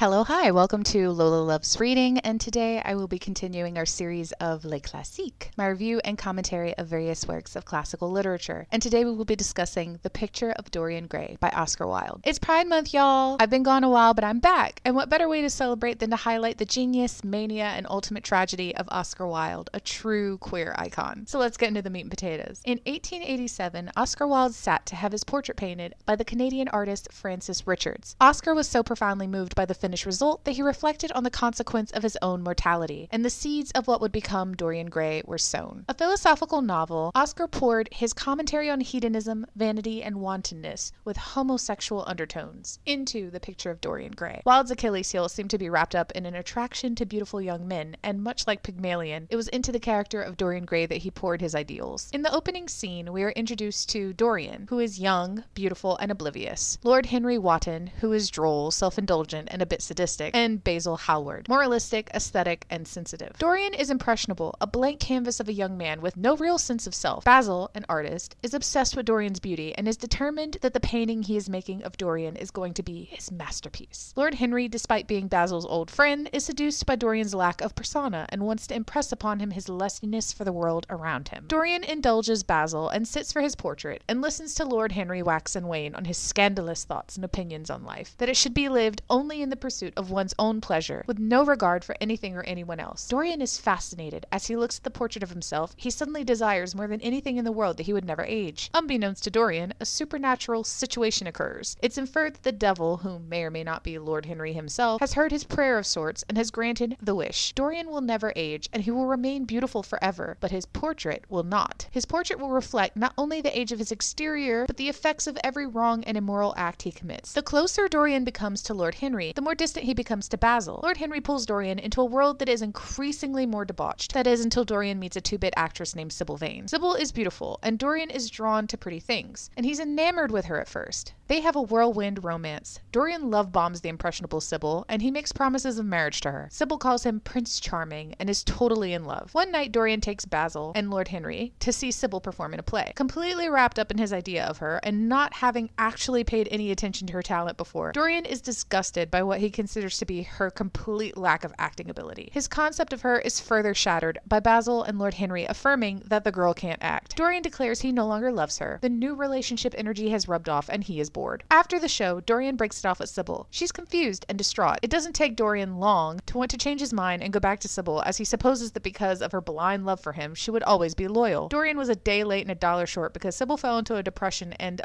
Hello, hi, welcome to Lola Loves Reading, and today I will be continuing our series of Les Classiques, my review and commentary of various works of classical literature. And today we will be discussing The Picture of Dorian Gray by Oscar Wilde. It's Pride Month, y'all! I've been gone a while, but I'm back, and what better way to celebrate than to highlight the genius, mania, and ultimate tragedy of Oscar Wilde, a true queer icon. So let's get into the meat and potatoes. In 1887, Oscar Wilde sat to have his portrait painted by the Canadian artist Francis Richards. Oscar was so profoundly moved by the finished result that he reflected on the consequence of his own mortality, and the seeds of what would become Dorian Gray were sown. A philosophical novel, Oscar poured his commentary on hedonism, vanity, and wantonness with homosexual undertones into The Picture of Dorian Gray. Wilde's Achilles heel seemed to be wrapped up in an attraction to beautiful young men, and much like Pygmalion, it was into the character of Dorian Gray that he poured his ideals. In the opening scene, we are introduced to Dorian, who is young, beautiful, and oblivious; Lord Henry Wotton, who is droll, self-indulgent, and a bit sadistic; and Basil Hallward, moralistic, aesthetic, and sensitive. Dorian is impressionable, a blank canvas of a young man with no real sense of self. Basil, an artist, is obsessed with Dorian's beauty and is determined that the painting he is making of Dorian is going to be his masterpiece. Lord Henry, despite being Basil's old friend, is seduced by Dorian's lack of persona and wants to impress upon him his lustiness for the world around him. Dorian indulges Basil and sits for his portrait and listens to Lord Henry wax and wane on his scandalous thoughts and opinions on life, that it should be lived only in the pursuit of one's own pleasure, with no regard for anything or anyone else. Dorian is fascinated. As he looks at the portrait of himself, he suddenly desires more than anything in the world that he would never age. Unbeknownst to Dorian, a supernatural situation occurs. It's inferred that the devil, who may or may not be Lord Henry himself, has heard his prayer of sorts and has granted the wish. Dorian will never age, and he will remain beautiful forever, but his portrait will not. His portrait will reflect not only the age of his exterior, but the effects of every wrong and immoral act he commits. The closer Dorian becomes to Lord Henry, the more distant he becomes to Basil. Lord Henry pulls Dorian into a world that is increasingly more debauched. That is, until Dorian meets a two-bit actress named Sybil Vane. Sybil is beautiful, and Dorian is drawn to pretty things, and he's enamored with her at first. They have a whirlwind romance. Dorian love bombs the impressionable Sybil, and he makes promises of marriage to her. Sybil calls him Prince Charming and is totally in love. One night, Dorian takes Basil and Lord Henry to see Sybil perform in a play. Completely wrapped up in his idea of her, and not having actually paid any attention to her talent before, Dorian is disgusted by what he considers to be her complete lack of acting ability. His concept of her is further shattered by Basil and Lord Henry affirming that the girl can't act. Dorian declares he no longer loves her. The new relationship energy has rubbed off and he is bored. After the show, Dorian breaks it off with Sybil. She's confused and distraught. It doesn't take Dorian long to want to change his mind and go back to Sybil, as he supposes that because of her blind love for him, she would always be loyal. Dorian was a day late and $1 short because Sybil fell into a depression and,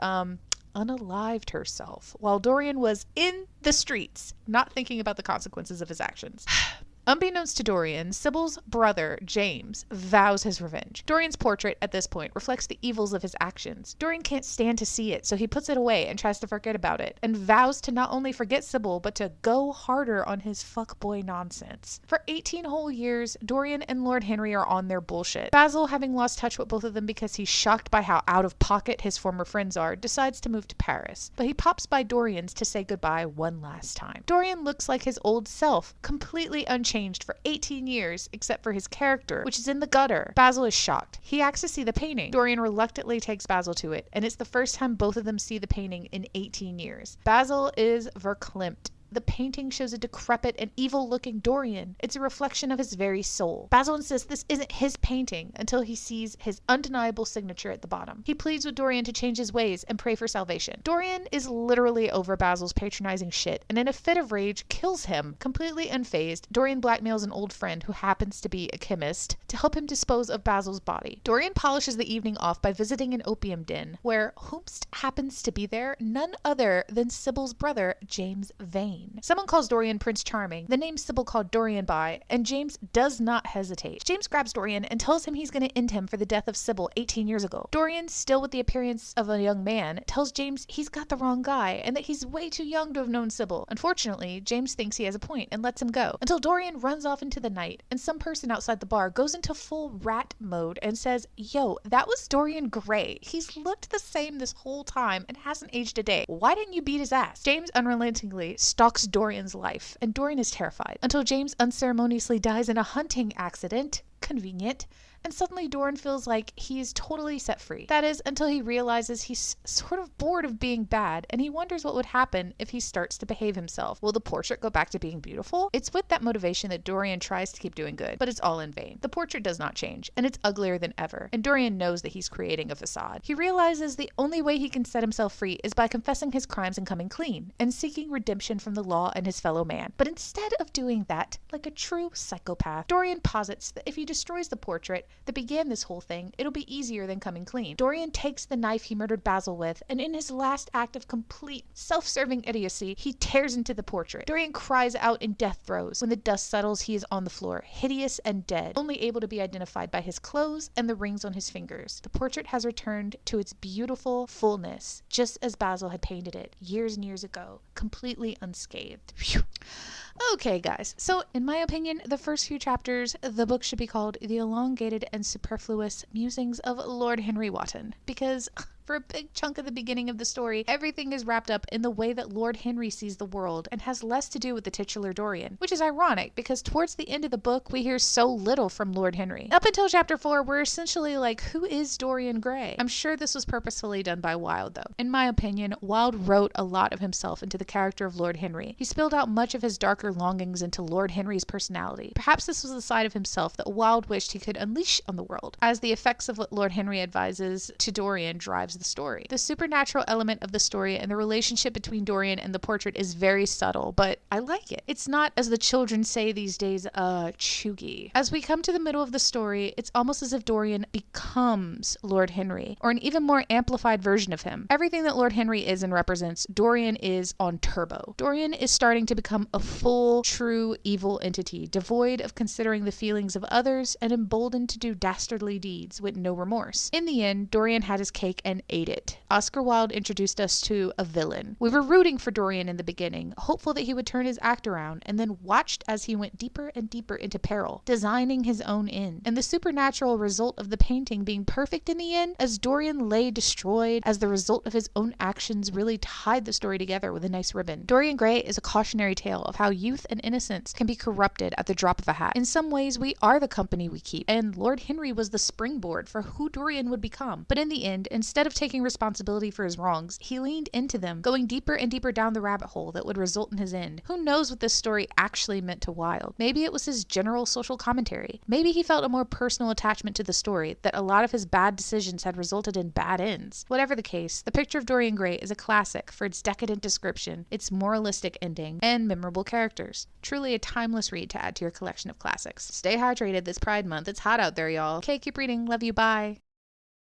unalived herself, while Dorian was in the streets, not thinking about the consequences of his actions. Unbeknownst to Dorian, Sybil's brother, James, vows his revenge. Dorian's portrait, at this point, reflects the evils of his actions. Dorian can't stand to see it, so he puts it away and tries to forget about it, and vows to not only forget Sybil, but to go harder on his fuckboy nonsense. For 18 whole years, Dorian and Lord Henry are on their bullshit. Basil, having lost touch with both of them because he's shocked by how out of pocket his former friends are, decides to move to Paris, but he pops by Dorian's to say goodbye one last time. Dorian looks like his old self, completely unchanged for 18 years, except for his character, which is in the gutter. Basil is shocked. He asks to see the painting. Dorian reluctantly takes Basil to it, and it's the first time both of them see the painting in 18 years. Basil is verklempt. The painting shows a decrepit and evil-looking Dorian. It's a reflection of his very soul. Basil insists this isn't his painting until he sees his undeniable signature at the bottom. He pleads with Dorian to change his ways and pray for salvation. Dorian is literally over Basil's patronizing shit, and in a fit of rage kills him. Completely unfazed, Dorian blackmails an old friend who happens to be a chemist to help him dispose of Basil's body. Dorian polishes the evening off by visiting an opium den, where whomst happens to be there none other than Sybil's brother, James Vane. Someone calls Dorian Prince Charming, the name Sybil called Dorian by, and James does not hesitate. James grabs Dorian and tells him he's going to end him for the death of Sybil 18 years ago. Dorian, still with the appearance of a young man, tells James he's got the wrong guy and that he's way too young to have known Sybil. Unfortunately, James thinks he has a point and lets him go, until Dorian runs off into the night and some person outside the bar goes into full rat mode and says, "Yo, that was Dorian Gray. He's looked the same this whole time and hasn't aged a day. Why didn't you beat his ass?" James unrelentingly stalks Dorian's life, and Dorian is terrified, until James unceremoniously dies in a hunting accident, convenient, and suddenly Dorian feels like he's totally set free. That is, until he realizes he's sort of bored of being bad, and he wonders what would happen if he starts to behave himself. Will the portrait go back to being beautiful? It's with that motivation that Dorian tries to keep doing good, but it's all in vain. The portrait does not change, and it's uglier than ever, and Dorian knows that he's creating a facade. He realizes the only way he can set himself free is by confessing his crimes and coming clean, and seeking redemption from the law and his fellow man. But instead of doing that, like a true psychopath, Dorian posits that if he destroys the portrait that began this whole thing, it'll be easier than coming clean. Dorian takes the knife he murdered Basil with, and in his last act of complete self-serving idiocy, he tears into the portrait. Dorian cries out in death throes. When the dust settles, he is on the floor, hideous and dead, only able to be identified by his clothes and the rings on his fingers. The portrait has returned to its beautiful fullness, just as Basil had painted it years and years ago, completely unscathed. Phew. Okay, guys, so in my opinion, the first few chapters, the book should be called The Elongated and Superfluous Musings of Lord Henry Wotton, because for a big chunk of the beginning of the story, everything is wrapped up in the way that Lord Henry sees the world and has less to do with the titular Dorian, which is ironic because towards the end of the book, we hear so little from Lord Henry. Up until chapter 4, we're essentially like, who is Dorian Gray? I'm sure this was purposefully done by Wilde, though. In my opinion, Wilde wrote a lot of himself into the character of Lord Henry. He spilled out much of his darker longings into Lord Henry's personality. Perhaps this was the side of himself that Wilde wished he could unleash on the world, as the effects of what Lord Henry advises to Dorian drives the story. The supernatural element of the story and the relationship between Dorian and the portrait is very subtle, but I like it. It's not, as the children say these days, chuggy. As we come to the middle of the story, it's almost as if Dorian becomes Lord Henry, or an even more amplified version of him. Everything that Lord Henry is and represents, Dorian is on turbo. Dorian is starting to become a full, true evil entity, devoid of considering the feelings of others and emboldened to do dastardly deeds with no remorse. In the end, Dorian had his cake and ate it. Oscar Wilde introduced us to a villain. We were rooting for Dorian in the beginning, hopeful that he would turn his act around, and then watched as he went deeper and deeper into peril, designing his own end. And the supernatural result of the painting being perfect in the end, as Dorian lay destroyed, as the result of his own actions really tied the story together with a nice ribbon. Dorian Gray is a cautionary tale of how youth and innocence can be corrupted at the drop of a hat. In some ways, we are the company we keep, and Lord Henry was the springboard for who Dorian would become. But in the end, instead of taking responsibility for his wrongs, he leaned into them, going deeper and deeper down the rabbit hole that would result in his end. Who knows what this story actually meant to Wilde? Maybe it was his general social commentary. Maybe he felt a more personal attachment to the story, that a lot of his bad decisions had resulted in bad ends. Whatever the case, The Picture of Dorian Gray is a classic for its decadent description, its moralistic ending, and memorable characters. Truly a timeless read to add to your collection of classics. Stay hydrated this Pride Month. It's hot out there, y'all. Okay, keep reading. Love you. Bye.